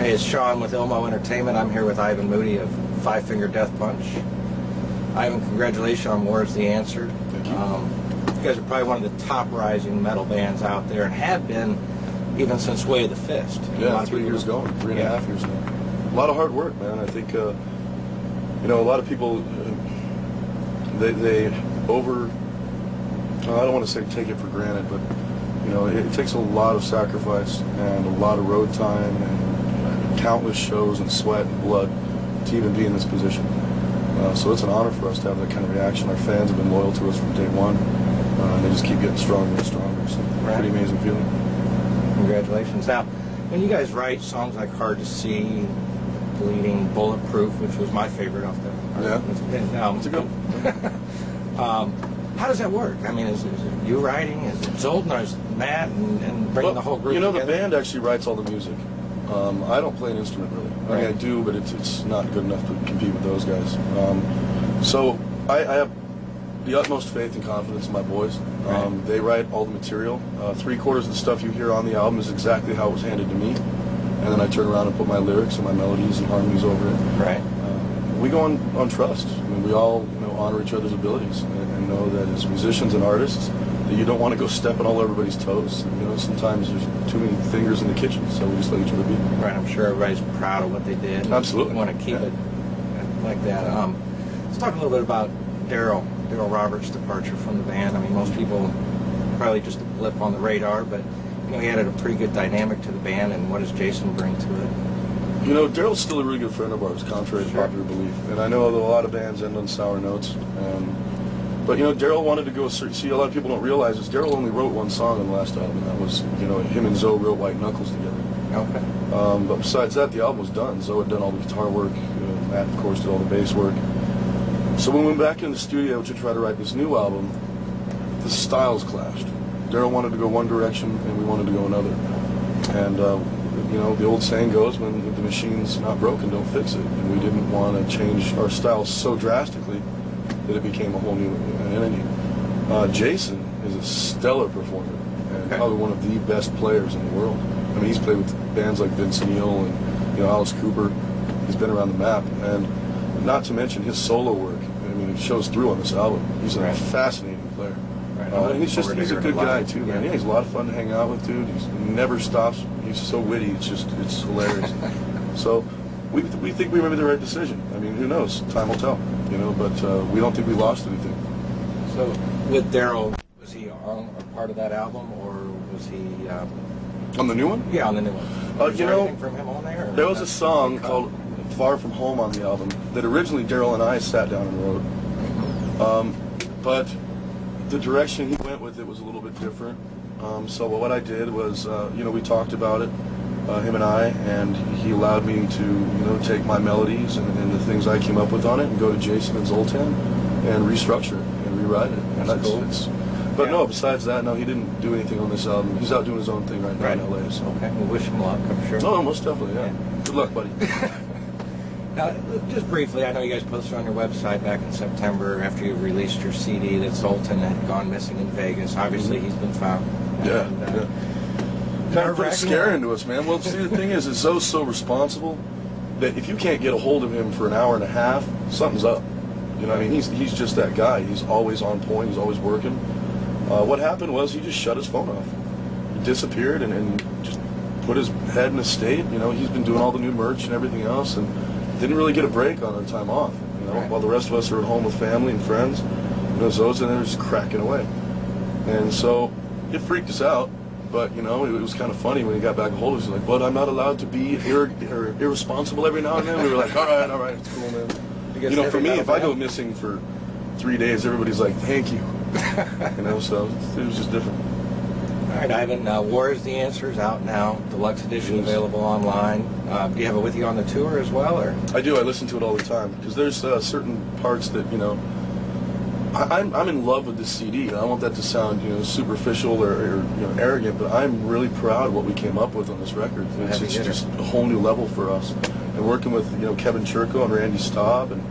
Hey, it's Sean with Ilmo Entertainment. I'm here with Eifan Modi of Five Finger Death Punch. Ivan, congratulations on War's the Answer. Thank you. You guys are probably one of the top rising metal bands out there, and have been even since Way of the Fist. Yeah, 3 years going, 3.5 years now. A lot of hard work, man. I think, you know, a lot of people, they over, I don't want to say take it for granted, but, you know, it takes a lot of sacrifice and a lot of road time and countless shows and sweat and blood to even be in this position. So it's an honor for us to have that kind of reaction. Our fans have been loyal to us from day one, and they just keep getting stronger and stronger. So pretty amazing feeling. Congratulations. Now, when you guys write songs like Hard to See, Bleeding, Bulletproof, which was my favorite off the album. It's a good one. How does that work? I mean, is it you writing? Is it Zoltan or is it Matt and bringing the whole group together? together? The band actually writes all the music. I don't play an instrument really. I mean, I do, but it's not good enough to compete with those guys. So I have the utmost faith and confidence in my boys. They write all the material. 3/4 of the stuff you hear on the album is exactly how it was handed to me, and then I turn around and put my lyrics and my melodies and harmonies over it. Right. We go on trust. I mean, we all honor each other's abilities and know that as musicians and artists, that you don't want to go stepping all everybody's toes. You know, sometimes there's too many fingers in the kitchen, so we just let each other be. Right. I'm sure everybody's proud of what they did. Absolutely. We want to keep it like that. Let's talk a little bit about Daryl Roberts' departure from the band. I mean, most people probably just a blip on the radar, but you know, he added a pretty good dynamic to the band. And what does Jason bring to it? You know, Daryl's still a really good friend of ours, contrary to popular belief. And I know that a lot of bands end on sour notes. But, you know, Daryl wanted to go, see, a lot of people don't realize this, Daryl only wrote one song on the last album, and that was, you know, him and Zoe wrote White Knuckles together. Okay. But besides that, the album was done. Zoe had done all the guitar work, Matt, of course, did all the bass work. So when we went back in the studio to try to write this new album, the styles clashed. Daryl wanted to go one direction, and we wanted to go another. And, you know, the old saying goes, when the machine's not broken, don't fix it. And we didn't want to change our style so drastically that it became a whole new entity. Jason is a stellar performer and probably one of the best players in the world. I mean, he's played with bands like Vince Neil and Alice Cooper. He's been around the map, and not to mention his solo work. I mean, it shows through on this album. He's a fascinating player. And he's a good guy too, man. Yeah, he's a lot of fun to hang out with, dude. He never stops. He's so witty. It's hilarious. So we think we made the right decision. I mean, who knows? Time will tell. You know, but we don't think we lost anything. So with Daryl, was he on a part of that album, or was he on the new one? Yeah, on the new one. You know, anything from him on there? There was a song called "Far From Home" on the album that originally Daryl and I sat down and wrote, but the direction he went with it was a little bit different. So what I did was, you know, we talked about it, him and I, and he allowed me to, take my melodies and the things I came up with on it and go to Jason and Zoltan and restructure it and rewrite it. And that's cool. But no, besides that, no, he didn't do anything on this album. He's out doing his own thing right now in LA. So. Okay, we'll wish him luck, I'm sure. No, most definitely, yeah. Good luck, buddy. Now, just briefly, I know you guys posted on your website back in September after you released your CD that Zoltan had gone missing in Vegas. Obviously, he's been found. Yeah. Kind of pretty scary to us, man. Well, see, the thing is Zoe's so responsible that if you can't get a hold of him for an hour and a half, something's up. You know, I mean, he's just that guy. He's always on point. He's always working. What happened was he just shut his phone off. He disappeared and just put his head in a state. You know, he's been doing all the new merch and everything else, and didn't really get a break on our time off. You know, while the rest of us are at home with family and friends, Zoe's in there just cracking away. And so it freaked us out. But, it was kind of funny when he got back a hold of us. He's like, but I'm not allowed to be irresponsible every now and then. We were like, all right, it's cool, man. For me, if I go missing for 3 days, everybody's like, thank you. So it was just different. All right, Ivan, War is the Answer is out now. Deluxe edition available online. Do you have it with you on the tour as well? Or? I do. I listen to it all the time. Because there's certain parts that, I'm in love with this CD. I don't want that to sound, superficial or arrogant, but I'm really proud of what we came up with on this record. It's just a whole new level for us. And working with, Kevin Churko and Randy Staub, and,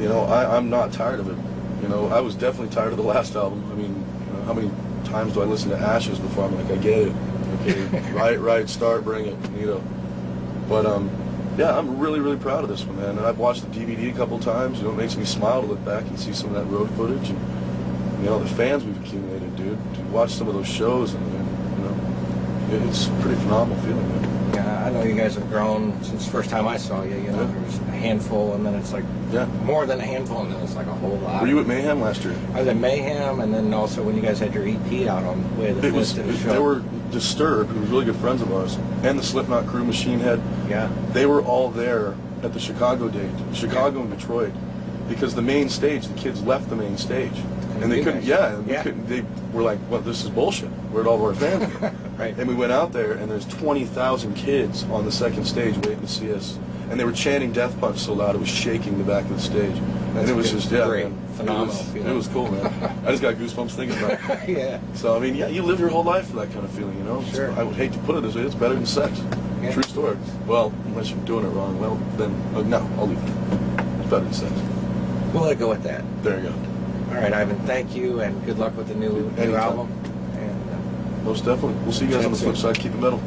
I'm not tired of it. I was definitely tired of the last album. I mean, how many times do I listen to Ashes before I'm like, I get it. Okay, right, start, bring it, But yeah, I'm really, really proud of this one, man. And I've watched the DVD a couple times. You know, it makes me smile to look back and see some of that road footage, and you know, the fans we've accumulated, dude. To watch some of those shows, and you know, it's a pretty phenomenal feeling, man. Yeah, I know you guys have grown since the first time I saw you. You know, there was a handful, and then it's like more than a handful, and then it's like a whole lot. Were you at Mayhem last year? I was at Mayhem, and then also when you guys had your EP out on Way of the Fist in the show. They were Disturbed, who was really good friends of ours, and the Slipknot crew, Machine Head. Yeah. They were all there at the Chicago date, Chicago and Detroit, because the main stage, the kids left the main stage. And they couldn't, they were like, well, this is bullshit. Where'd all of our fans go? Right. And we went out there, and there's 20,000 kids on the second stage waiting to see us. And they were chanting Death Punch so loud, it was shaking the back of the stage. And it was just, great, man, phenomenal it was cool, man. I just got goosebumps thinking about it. Yeah. So, I mean, yeah, you live your whole life for that kind of feeling, you know? Sure. I would hate to put it this way, it's better than sex. Yeah. True story. Well, unless you're doing it wrong, well, then, no, I'll leave it. It's better than sex. We'll let go with that. There you go. All right, Ivan, thank you, and good luck with the new Anytime. album. And Most definitely. We'll see you guys on the flip side. Keep it metal.